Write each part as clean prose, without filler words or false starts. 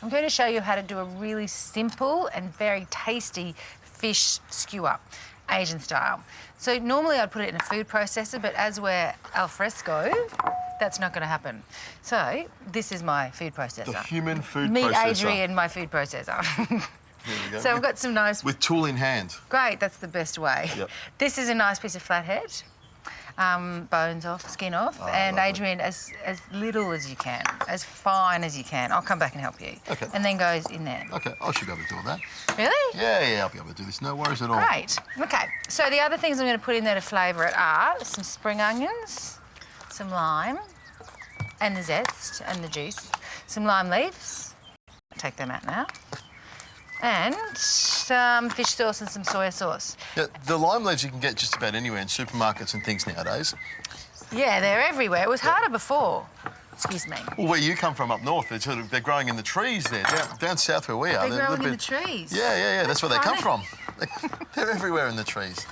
I'm going to show you how to do a really simple and very tasty fish skewer, Asian style. So normally I'd put it in a food processor, but as we're al fresco, that's not going to happen. So this is my food processor. The human food processor. Meet Adrian, my food processor. There we go. So I've got some nice... With tool in hand. Great, that's the best way. Yep. This is a nice piece of flathead. Bones off, skin off, and Adrian, as little as you can, as fine as you can. I'll come back and help you. Okay. And then goes in there. Okay, I should be able to do all that. Really? Yeah, I'll be able to do this. No worries at all. Great. Okay, so the other things I'm going to put in there to flavour it are some spring onions, some lime, and the zest and the juice, some lime leaves. Take them out now. And some fish sauce and some soy sauce. Yeah, the lime leaves you can get just about anywhere in supermarkets and things nowadays. Yeah, they're everywhere. It was harder before. Excuse me. Well, where you come from up north, they're growing in the trees there. Down south where we are. They're growing in the trees? Yeah. That's where they come from. They're everywhere in the trees.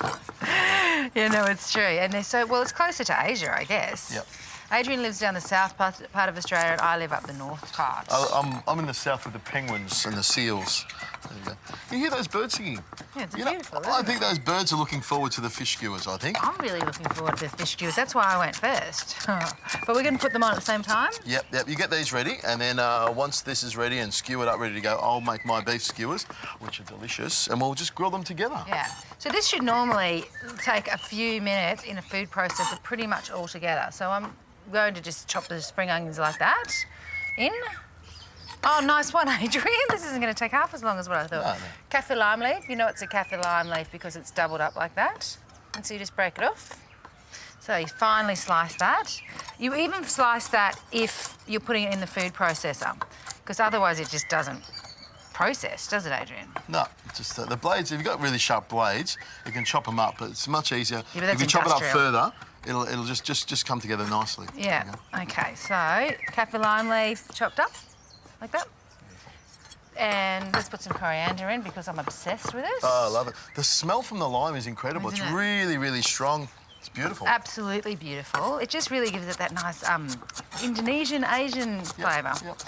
Yeah, no, it's true. And they're so... Well, it's closer to Asia, I guess. Yep. Adrian lives down the south part of Australia and I live up the north part. I'm in the south with the penguins and the seals. There you go. You hear those birds singing? Yeah, it's beautiful, I think those birds are looking forward to the fish skewers, I think. I'm really looking forward to the fish skewers. That's why I went first. But we're going to put them on at the same time? Yep. You get these ready, and then once this is ready and skewered up, ready to go, I'll make my beef skewers, which are delicious, and we'll just grill them together. Yeah. So this should normally take a few minutes in a food processor pretty much all together. So I'm going to just chop the spring onions like that in. Oh, nice one, Adrian. This isn't going to take half as long as what I thought. No. Kaffir lime leaf. You know it's a kaffir lime leaf because it's doubled up like that. And so you just break it off. So you finely slice that. You even slice that if you're putting it in the food processor, because otherwise it just doesn't process, does it, Adrian? No, just the blades. If you've got really sharp blades, you can chop them up, but it's much easier. Yeah, but that's if you chop it up industrial. further, it'll just come together nicely. Yeah. Okay. So kaffir lime leaf chopped up like that. And let's put some coriander in because I'm obsessed with it. Oh, I love it. The smell from the lime is incredible. Isn't it's it? really, really strong. It's beautiful. Absolutely beautiful. It just really gives it that nice Indonesian, Asian flavour. Yep.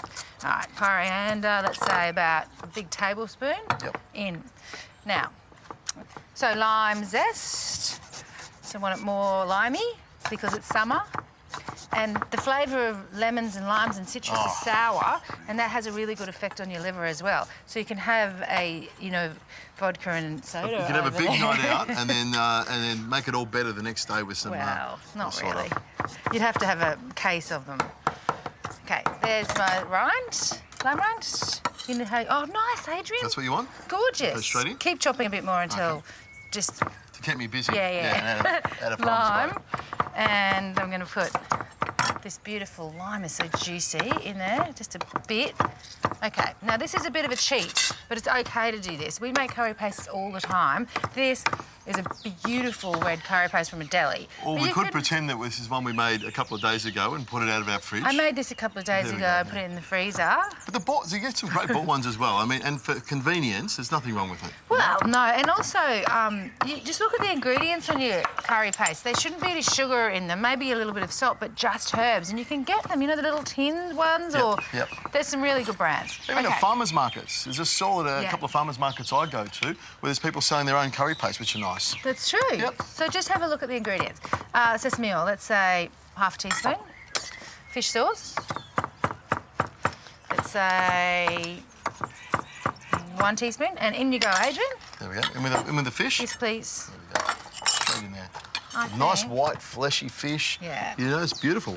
All right, coriander, let's say about a big tablespoon in. Now, so lime zest. So I want it more limey because it's summer. And the flavour of lemons and limes and citrus is sour, and that has a really good effect on your liver as well. So you can have a, vodka and soda. You can have a big there. night out and then make it all better the next day with some. Well, not sort really. of. You'd have to have a case of them. Okay, there's my rind, lime rind. Oh, nice, Adrian. That's what you want? Gorgeous. Go straight in? Keep chopping a bit more until just... To keep me busy. Yeah. Out of lime. And I'm going to put this beautiful lime is so juicy in there, just a bit. Okay, now this is a bit of a cheat, but it's okay to do this. We make curry pastes all the time. This is a beautiful red curry paste from a deli. Or we could pretend that this is one we made a couple of days ago and put it out of our fridge. I made this a couple of days ago and put it in the freezer. But you get some great bought ones as well. I mean, and for convenience, there's nothing wrong with it. Well, no, and also, you just look at the ingredients on your curry paste. There shouldn't be any sugar in them, maybe a little bit of salt, but just herbs. And you can get them, the little tinned ones, there's some really good brands. Even at farmers markets. There's a stall at a couple of farmers markets I go to where there's people selling their own curry paste, which are nice. That's true. Yep. So just have a look at the ingredients. Sesame oil, let's say half a teaspoon. Fish sauce, let's say 1 teaspoon. And in you go, Adrian. There we go. In with the fish. Yes, please. There we go. Straight in there. Okay. Nice white fleshy fish. Yeah. It's beautiful.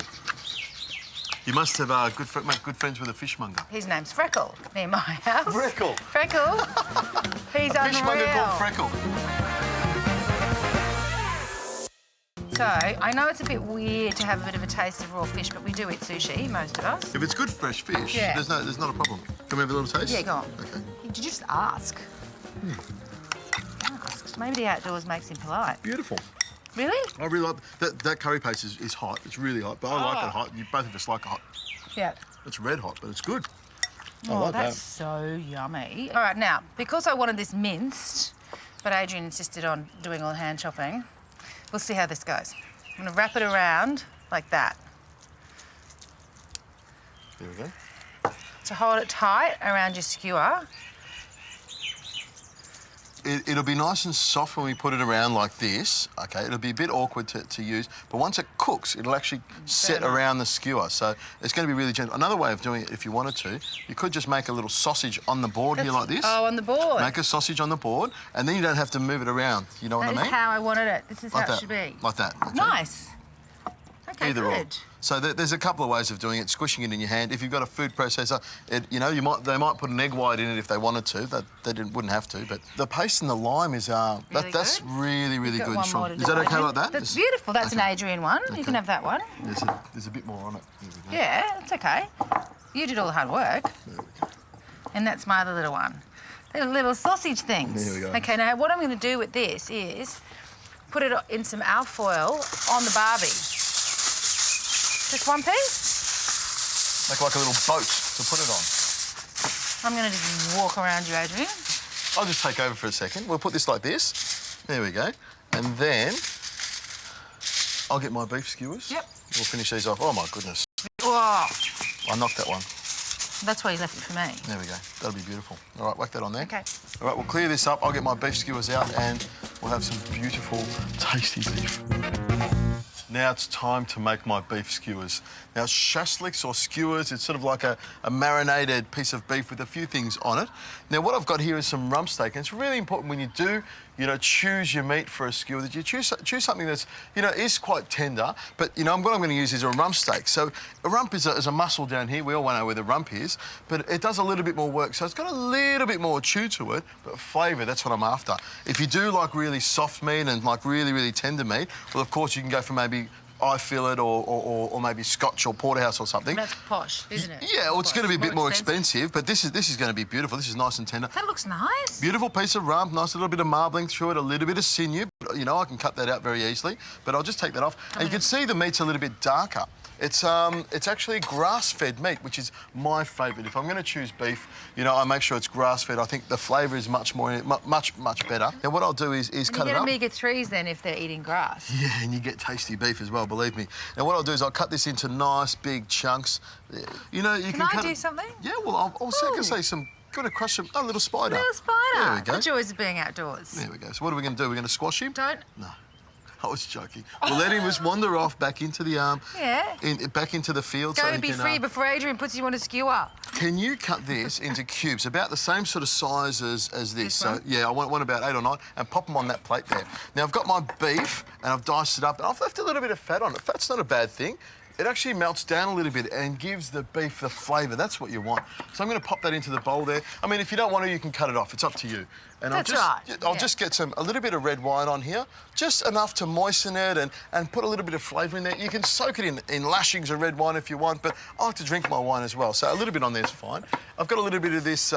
You must have make good friends with a fishmonger. His name's Freckle, near my house. Freckle. Freckle. He's unreal. Fishmonger called Freckle. So, I know it's a bit weird to have a bit of a taste of raw fish, but we do eat sushi, most of us. If it's good fresh fish, there's not a problem. Can we have a little taste? Yeah, go on. Okay. Did you just ask? Asked. Maybe the outdoors makes him polite. Beautiful. Really? I really like that curry paste is hot. It's really hot, but I like it hot. Both of us like it hot. Yeah. It's red hot, but it's good. I Oh, like that's that. so yummy. All right, now, because I wanted this minced, but Adrian insisted on doing all the hand chopping, we'll see how this goes. I'm going to wrap it around like that. There we go. to hold it tight around your skewer. It'll be nice and soft when we put it around like this, okay? It'll be a bit awkward to use, but once it cooks, it'll actually set around the skewer. So it's going to be really gentle. Another way of doing it, if you wanted to, you could just make a little sausage on the board here like this. Oh, on the board. Make a sausage on the board, and then you don't have to move it around. You know what I mean? That is how I wanted it. This is like how that. it should be. Like that. Okay. Nice. Okay, Either good. or. So there's a couple of ways of doing it. Squishing it in your hand. If you've got a food processor, they might put an egg white in it if they wanted to. Wouldn't have to. But the paste and the lime is that's really good. One more to Is do, that okay Adrian. like that? That's beautiful. That's okay. an Adrian one. Okay. You can have that one. There's a bit more on it. Yeah, it's okay. You did all the hard work. There we go. And that's my other little one. They're little sausage things. There we go. Okay, now what I'm going to do with this is put it in some alfoil on the barbie. Just one piece. Make like a little boat to put it on. I'm going to just walk around you, Adrian. I'll just take over for a second. We'll put this like this. There we go. And then I'll get my beef skewers. Yep. We'll finish these off. Oh, my goodness. Oh, I knocked that one. that's why you left it for me. There we go. That'll be beautiful. All right, whack that on there. Okay. All right, we'll clear this up. I'll get my beef skewers out and we'll have some beautiful, tasty beef. Now it's time to make my beef skewers. Now, shashliks or skewers, it's sort of like a marinated piece of beef with a few things on it. Now, what I've got here is some rump steak, and it's really important when you do, choose your meat for a skewer that you choose something that's, is quite tender, but, what I'm going to use is a rump steak. So a rump is a muscle down here. We all know where the rump is, but it does a little bit more work. So it's got a little bit more chew to it, but flavour, that's what I'm after. If you do like really soft meat and like really tender meat, well, of course, you can go for maybe eye fillet or maybe Scotch or porterhouse or something. That's posh, isn't it? Yeah, well, it's going to be a bit more expensive, but this is going to be beautiful. This is nice and tender. That looks nice. Beautiful piece of rump, nice little bit of marbling through it, a little bit of sinew. I can cut that out very easily, but I'll just take that off. And you can see the meat's a little bit darker. It's actually grass-fed meat, which is my favourite. If I'm going to choose beef, I make sure it's grass-fed. I think the flavour is much better. Now, what I'll do is cut it up. You get omega-3s then if they're eating grass. Yeah, and you get tasty beef as well, believe me. Now, what I'll do is I'll cut this into nice, big chunks. You can I do something? Yeah, well, I'll say some... Got to crush a little spider. A little spider. There we go. The joys of being outdoors. There we go. So what are we going to do? We're going to squash him? Don't. No. I was joking. We'll let him just wander off back into the back into the field. Go so and be free before Adrian puts you on a skewer. Can you cut this into cubes about the same sort of size as this? This So one? yeah, I want about 8 or 9, and pop them on that plate there. Now I've got my beef and I've diced it up, and I've left a little bit of fat on it. Fat's not a bad thing. It actually melts down a little bit and gives the beef the flavour. That's what you want. So I'm going to pop that into the bowl there. I mean, if you don't want to, you can cut it off. It's up to you. And That's I'll just get a little bit of red wine on here, just enough to moisten it and put a little bit of flavour in there. You can soak it in lashings of red wine if you want, but I like to drink my wine as well, so a little bit on there is fine. I've got a little bit of this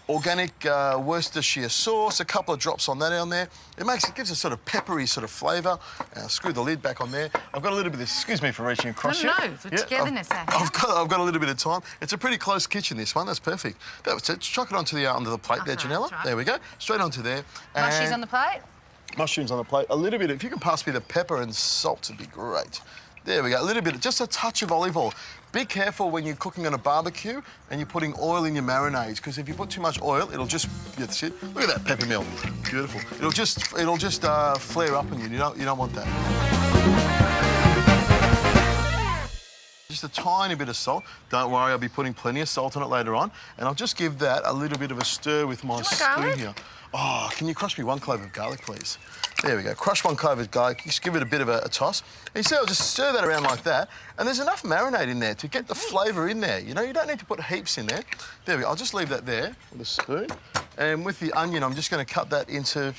organic Worcestershire sauce, a couple of drops on that on there. It gives a sort of peppery sort of flavour. Screw the lid back on there. I've got a little bit of, excuse me for reaching across No, here. for togetherness. I've got a little bit of time. It's a pretty close kitchen, this one. That's perfect. That was it. Chuck it onto the plate there, Janella. Right. There we go. Straight onto there. Mushies on the plate. Mushrooms on the plate. A little bit. If you can pass me the pepper and salt, it'd be great. There we go. A little bit, just a touch of olive oil. Be careful when you're cooking on a barbecue and you're putting oil in your marinades, because if you put too much oil, it'll just that's it. Look at that pepper mill. Beautiful. It'll just flare up on you. You don't want that. Just a tiny bit of salt. Don't worry, I'll be putting plenty of salt on it later on. And I'll just give that a little bit of a stir with my spoon here. Oh, can you crush me 1 clove of garlic, please? There we go. Crush 1 clove of garlic. Just give it a bit of a toss. And you see, I'll just stir that around like that. And there's enough marinade in there to get the flavour in there. You don't need to put heaps in there. There we go. I'll just leave that there with a spoon. And with the onion, I'm just going to cut that into...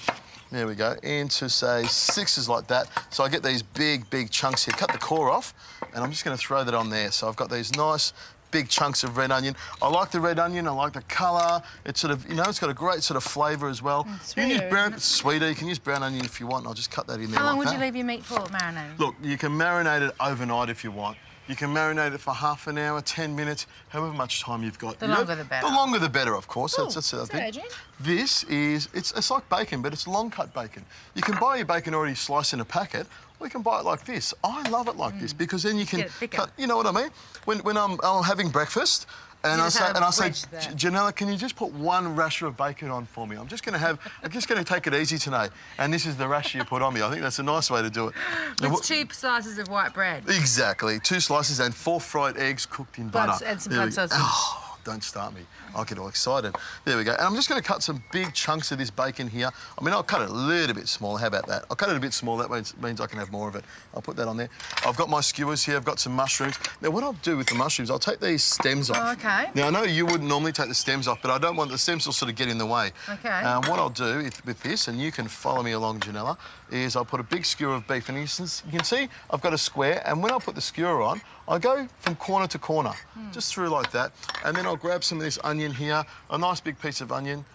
There we go, into, say, 6s like that. So I get these big chunks here. Cut the core off, and I'm just going to throw that on there. So I've got these nice big chunks of red onion. I like the red onion. I like the colour. It's sort of, it's got a great sort of flavour as well. You can use brown, sweeter. You can use brown onion if you want. I'll just cut that in there. How long like would you leave your meat for marinating? Look, you can marinate it overnight if you want. You can marinate it for half an hour, 10 minutes, however much time you've got. The longer the better. The longer the better, of course. Ooh, that's the thing. Adrian? This is, it's like bacon, but it's long cut bacon. You can buy your bacon already sliced in a packet, or you can buy it like this. I love it like this because then you can Get it thicker. cut, you know what I mean? When I'm having breakfast, And I just say, had and a I say, wedge there. Janella, can you just put one rasher of bacon on for me? I'm just going to take it easy tonight. And this is the rasher you put on me. I think that's a nice way to do it. It's 2 slices of white bread. Exactly. 2 slices and 4 fried eggs cooked in butter. And some blood sausage. Oh, don't start me. I'll get all excited. There we go. And I'm just going to cut some big chunks of this bacon here. I mean, I'll cut it a little bit smaller. How about that? I'll cut it a bit smaller. That means I can have more of it. I'll put that on there. I've got my skewers here. I've got some mushrooms. Now, what I'll do with the mushrooms, I'll take these stems off. Oh, OK. Now, I know you wouldn't normally take the stems off, but I don't want the stems to sort of get in the way. OK. What I'll do with this, and you can follow me along, Janella, is I'll put a big skewer of beef. And you can see I've got a square, and when I put the skewer on, I go from corner to corner, just through like that. And then I'll grab some of this onion here, a nice big piece of onion,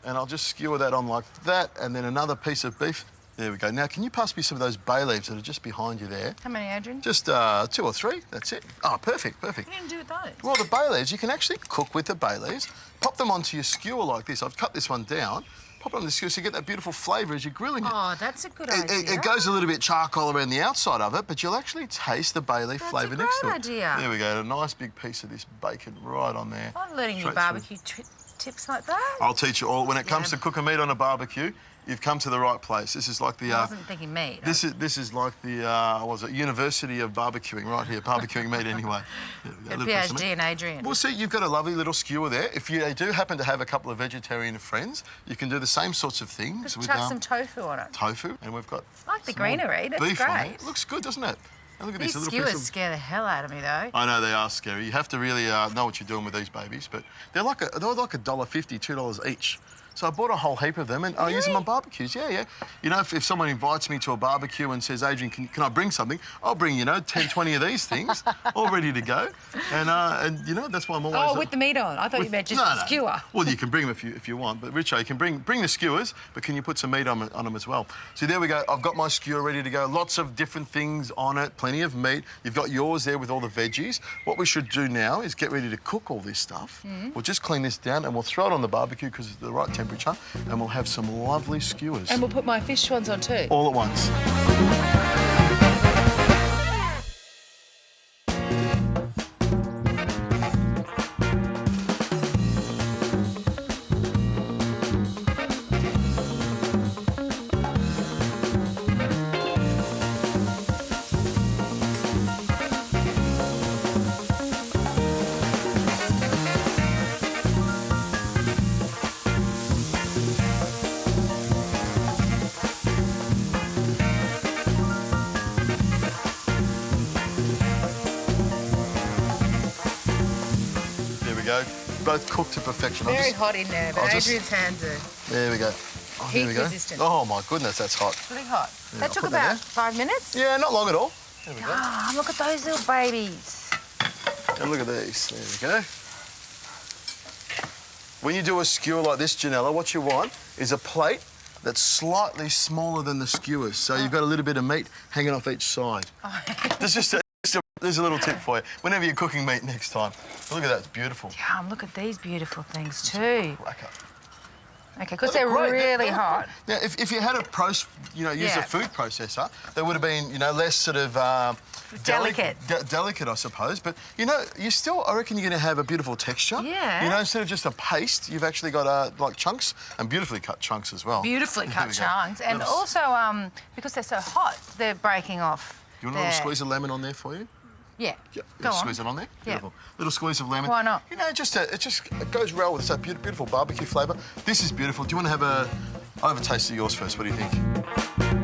and I'll just skewer that on like that, and then another piece of beef. There we go. Now, can you pass me some of those bay leaves that are just behind you there? How many, Adrian? Just 2 or 3, that's it. Oh, perfect, perfect. What are you going to do with those? Well, the bay leaves, you can actually cook with the bay leaves. Pop them onto your skewer like this. I've cut this one down. Pop it on the skewer so you get that beautiful flavour as you're grilling it. Oh, that's a good idea. It goes a little bit charcoal around the outside of it, but you'll actually taste the bay leaf flavour next to it. That's a great idea. There we go, a nice big piece of this bacon right on there. I'm learning new Straight barbecue tips like that. I'll teach you all. When it comes to cooking meat on a barbecue, you've come to the right place. This is like the... I wasn't thinking meat. This is like the, what was it, University of Barbecuing, right here, barbecuing meat anyway. A PhD in Adrian. Well, see, you've got a lovely little skewer there. If you do happen to have a couple of vegetarian friends, you can do the same sorts of things. Just with chuck some tofu on it. Tofu, and we've got... I like the some more greenery, that's beef on there. great. Looks good, doesn't it? And look at These this, a little skewers piece of... scare the hell out of me, though. I know they are scary. You have to really know what you're doing with these babies, but they're like $1.50, $2 each. So I bought a whole heap of them and I use them on barbecues. Yeah, yeah. You know, if someone invites me to a barbecue and says, Adrian, can I bring something? I'll bring, 10, 20 of these things, all ready to go. And that's why I'm always... Oh, with the meat on. I thought you meant just a skewer. Well, you can bring them if you want. But, Richo, you can bring the skewers, but can you put some meat on them as well? So there we go. I've got my skewer ready to go. Lots of different things on it, plenty of meat. You've got yours there with all the veggies. What we should do now is get ready to cook all this stuff. We'll just clean this down and we'll throw it on the barbecue because it's the right temperature. And we'll have some lovely skewers. And we'll put my fish ones on too. All at once. Go. Both cooked to perfection. Very hot in there, but Adrian's hands are... There we go. Oh, heat there we go. resistant. Oh, my goodness, that's hot. It's really hot. Yeah, that took about 5 minutes? Yeah, not long at all. There we go. Ah, look at those little babies. And look at these. There we go. When you do a skewer like this, Janella, what you want is a plate that's slightly smaller than the skewers. So you've got a little bit of meat hanging off each side. There's a little tip for you. Whenever you're cooking meat next time. Look at that, it's beautiful. Yum, look at these beautiful things too. Cracker. Okay, because they're really hot. Now, if you had used a food processor, they would have been, less sort of... delicate. Delicate, I suppose. But, you still, I reckon you're going to have a beautiful texture. Yeah. Instead of just a paste, you've actually got, like, chunks, and beautifiously cut chunks as well. Beautifully cut chunks. And also, because they're so hot, they're breaking off. You want a little squeeze of lemon on there for you? Yeah. Go on. Squeeze it on there. Yeah. Beautiful. Little squeeze of lemon. Why not? It goes well with that beautiful barbecue flavour. This is beautiful. Do you want to have a... I'll have a taste of yours first. What do you think?